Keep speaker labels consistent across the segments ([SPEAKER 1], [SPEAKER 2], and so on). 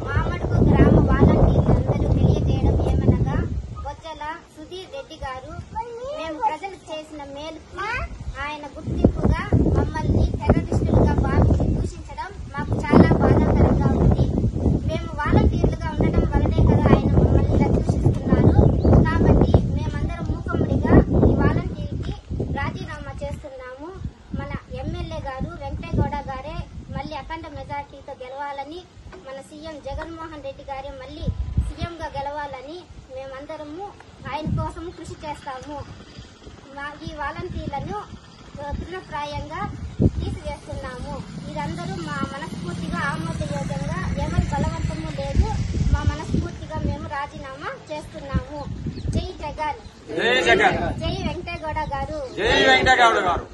[SPEAKER 1] మామడుగు గ్రామ వాలంటీర్లందరూ తెలియజేయడం ఏమనగా, బొజ్జల సుధీర్ రెడ్డి గారు మేము ప్రజలకు చేసిన మేలుకు ఆయన గుర్తింపుగా మమ్మల్ని టెర్రరిస్టులుగా భావించి దూషించడం మాకు చాలా బాధాకరంగా ఉంది. మేము వాలంటీర్లుగా ఉండడం వల్లనే కదా ఆయన మమ్మల్ని ఇలా దూషిస్తున్నారు. కాబట్టి మేమందరం మూకమ్మడిగా ఈ వాలంటీర్కి రాజీనామా చేస్తున్నాము. మన ఎమ్మెల్యే గారు వెంకటేగౌడ గారే మళ్లీ అఖండ మెజార్టీతో గెలవాలని, మన సీఎం జగన్మోహన్ రెడ్డి గారే మళ్లీ సీఎంగా గెలవాలని మేమందరము ఆయన కోసం కృషి చేస్తాము. ఈ వాలంటీర్లను తృణప్రాయంగా తీసివేస్తున్నాము. మీరందరూ మా మనస్ఫూర్తిగా ఆమోదయోగ్యంగా, ఎవరి బలవంతము లేదు, మా మనస్ఫూర్తిగా మేము రాజీనామా చేస్తున్నాము. జై జగన్,
[SPEAKER 2] జై జగన్,
[SPEAKER 1] జై వెంకటేగౌడ గారు,
[SPEAKER 2] జై వెంకటేగౌడ గారు.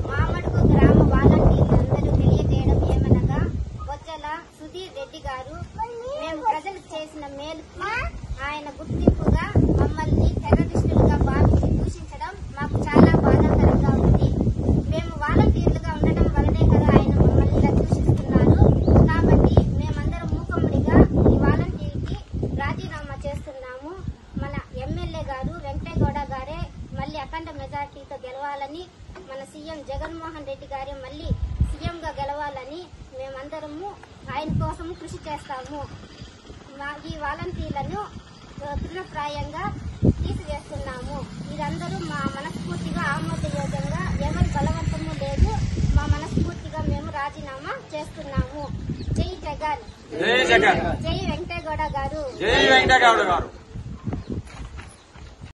[SPEAKER 1] మామడుగు గ్రామ వాలంటీర్లందరూ తెలియజేయడం ఏమనగా, బొజ్జల సుధీర్ రెడ్డి గారు మేము ప్రజలకు చేసిన మేలుకు ఆయన గుర్తింపుగా మమ్మల్ని టెర్రరిస్టులుగా భావించి దూషించడం మాకు చాలా బాధాకరంగా ఉంది. మేము వాలంటీర్లుగా ఉండడం వల్లనే కదా ఆయన మమ్మల్ని ఇలా దూషిస్తున్నారు. కాబట్టి మేమందరం మూకమ్మడిగా ఈ వాలంటీర్కి రాజీనామా చేస్తున్నాము. మన ఎమ్మెల్యే గారు వెంకటేగౌడ గారే మళ్లీ అఖండ మెజార్టీతో గెలవాలని, మన సీఎం జగన్మోహన్ రెడ్డి గారే మళ్లీ సీఎంగా గెలవాలని మేమందరము ఆయన కోసం కృషి చేస్తాము. ఈ వాలంటీర్లను తృణప్రాయంగా తీసివేస్తున్నాము. మీరందరూ మా మనస్ఫూర్తిగా ఆమోదయోగ్యంగా, ఎవరి బలవంతము లేదు, మా మనస్ఫూర్తిగా మేము రాజీనామా చేస్తున్నాము. జై జగన్,
[SPEAKER 2] జై జగన్,
[SPEAKER 1] జై వెంకటేగౌడ గారు,
[SPEAKER 2] జై వెంకటేగౌడ గారు.